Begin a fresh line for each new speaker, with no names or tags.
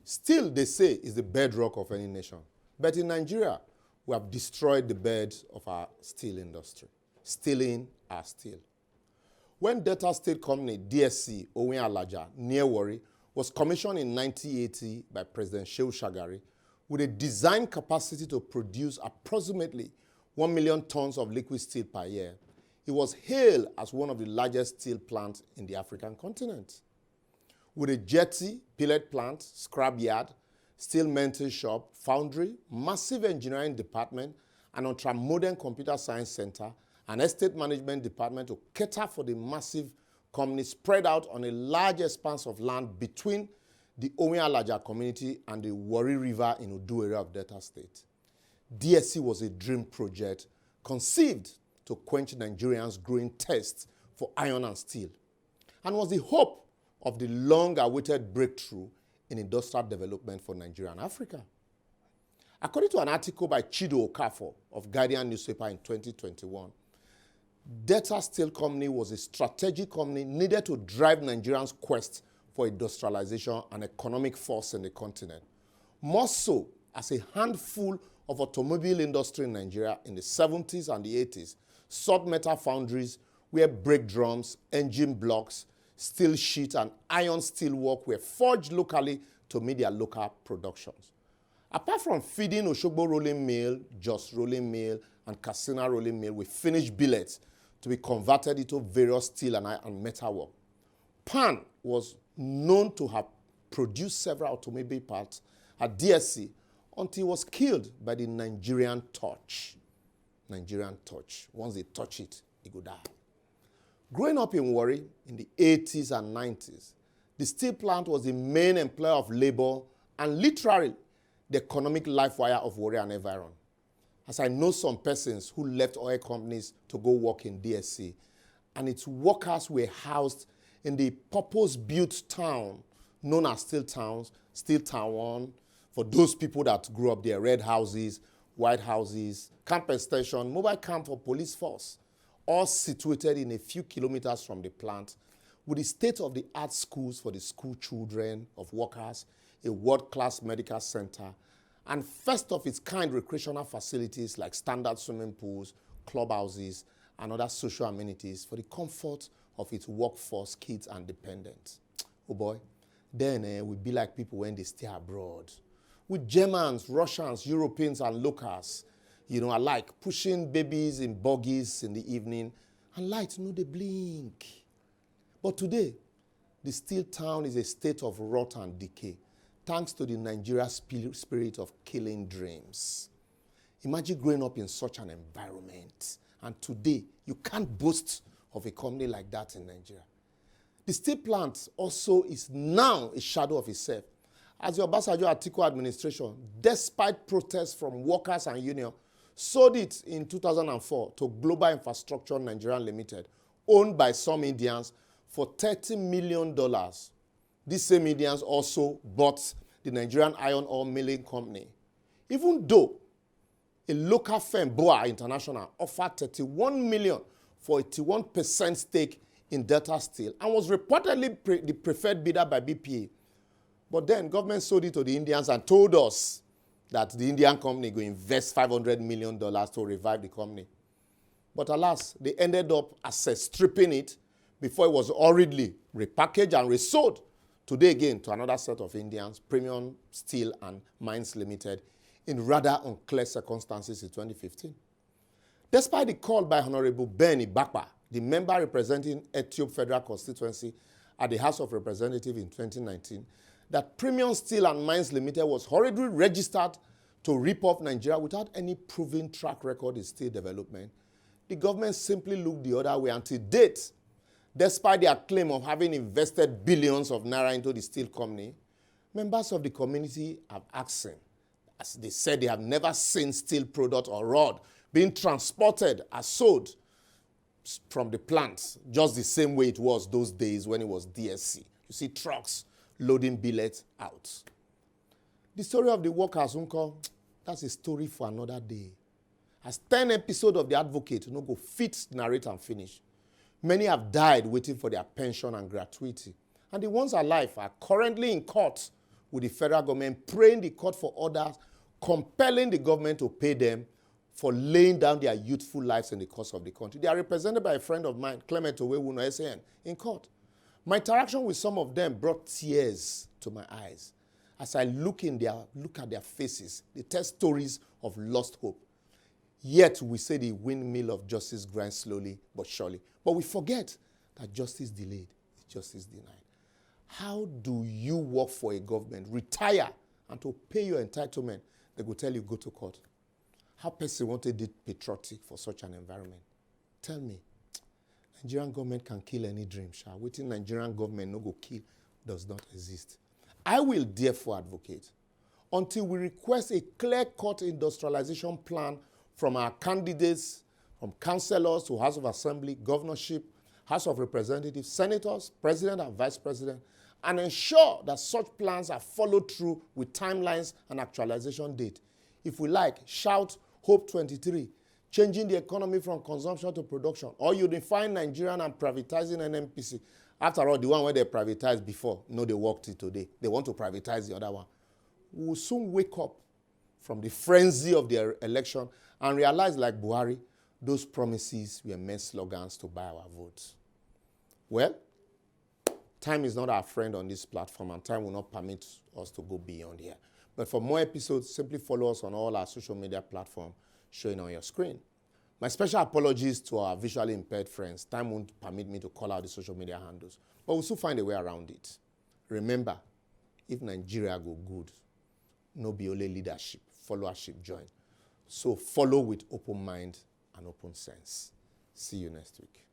Steel, they say, is the bedrock of any nation. But in Nigeria, we have destroyed the bed of our steel industry, stealing our steel. When Delta State Company, DSC, Owen Alaja, near Warri, was commissioned in 1980 by President Shehu Shagari with a design capacity to produce approximately 1 million tons of liquid steel per year, it was hailed as one of the largest steel plants in the African continent. With a jetty, pellet plant, scrap yard, steel melting shop, foundry, massive engineering department, an ultra-modern computer science center, an estate management department to cater for the massive company spread out on a large expanse of land between the Owen Alaja community and the Warri River in Udu area of Delta State. DSC was a dream project conceived to quench Nigerians' growing thirst for iron and steel, and was the hope of the long-awaited breakthrough in industrial development for Nigeria and Africa. According to an article by Chido Okafor of Guardian newspaper in 2021, Delta Steel Company was a strategic company needed to drive Nigerians' quest for industrialization and economic force in the continent, more so as a handful of automobile industry in Nigeria in the 70s and the 80s sought metal foundries where brake drums, engine blocks, steel sheet, and iron steel work were forged locally to meet their local productions. Apart from feeding Oshogbo Rolling Mill, Jos Rolling Mill, and Katsina Rolling Mill with finished billets to be converted into various steel and metal work, Pan was known to have produced several automobile parts at DSC until he was killed by the Nigerian torch. Nigerian torch. Once they touch it, he go die. Growing up in Warri in the 80s and 90s, the steel plant was the main employer of labor and literally the economic life wire of Warri and environ. As I know some persons who left oil companies to go work in DSC, and its workers were housed in the purpose-built town known as Steel Town 1, for those people that grew up there, red houses, white houses, camp extension, mobile camp for police force, all situated in a few kilometers from the plant, with the state-of-the-art schools for the school children of workers, a world-class medical center, and first-of-its-kind recreational facilities like standard swimming pools, clubhouses, and other social amenities for the comfort of its workforce, kids, and dependents. Oh boy, then we be like people when they stay abroad, with Germans, Russians, Europeans, and locals, alike, pushing babies in buggies in the evening, and lights no they blink. But today, the steel town is a state of rot and decay, thanks to the Nigeria spirit of killing dreams. Imagine growing up in such an environment, and today, you can't boast of a company like that in Nigeria. The steel plant also is now a shadow of itself, as the Obasanjo Atiku administration, despite protests from workers and unions, sold it in 2004 to Global Infrastructure Nigeria Limited, owned by some Indians, for $30 million. These same Indians also bought the Nigerian Iron Ore Milling Company, even though a local firm, BOA International, offered $31 million for a 81% stake in Delta Steel and was reportedly the preferred bidder by BPA. But then government sold it to the Indians and told us that the Indian company will invest $500 million to revive the company. But alas, they ended up stripping it before it was hurriedly repackaged and resold today again to another set of Indians, Premium Steel and Mines Limited, in rather unclear circumstances in 2015. Despite the call by Honorable Ben Ibakpa, the member representing Ethiopia Federal Constituency at the House of Representatives in 2019, that Premium Steel and Mines Limited was hurriedly registered to rip off Nigeria without any proven track record in steel development, the government simply looked the other way until date. Despite their claim of having invested billions of naira into the steel company, members of the community have asked him, as they said they have never seen steel product or rod being transported as sold from the plant, just the same way it was those days when it was DSC. You see trucks loading billets out. The story of the workers, Uncle, that's a story for another day. As 10 episodes of The Advocate, go fit, narrate, and finish. Many have died waiting for their pension and gratuity. And the ones alive are currently in court with the federal government, praying the court for orders, compelling the government to pay them for laying down their youthful lives in the cause of the country. They are represented by a friend of mine, Clement Owewuno, SAN, in court. My interaction with some of them brought tears to my eyes as I look at their faces. They tell stories of lost hope. Yet we say the windmill of justice grinds slowly but surely. But we forget that justice delayed is justice denied. How do you work for a government, retire, and to pay your entitlement, they will tell you go to court? How person wanted it patriotic for such an environment? Tell me. Nigerian government can kill any dream, sha. Waiting Nigerian government no go kill does not exist. I will therefore advocate until we request a clear-cut industrialization plan from our candidates, from councillors to House of Assembly, governorship, House of Representatives, senators, president and vice president, and ensure that such plans are followed through with timelines and actualization date. If we like, shout Hope 23, changing the economy from consumption to production, or unifying Nigerian and privatizing NNPC. After all, the one where they privatized before, no, they worked it today. They want to privatize the other one. We will soon wake up from the frenzy of their election and realize, like Buhari, those promises were mere slogans to buy our votes. Well, time is not our friend on this platform, and time will not permit us to go beyond here. But for more episodes, simply follow us on all our social media platforms showing on your screen. My special apologies to our visually impaired friends. Time won't permit me to call out the social media handles, but we'll still find a way around it. Remember, if Nigeria go good, no be only leadership, followership join. So follow with open mind and open sense. See you next week.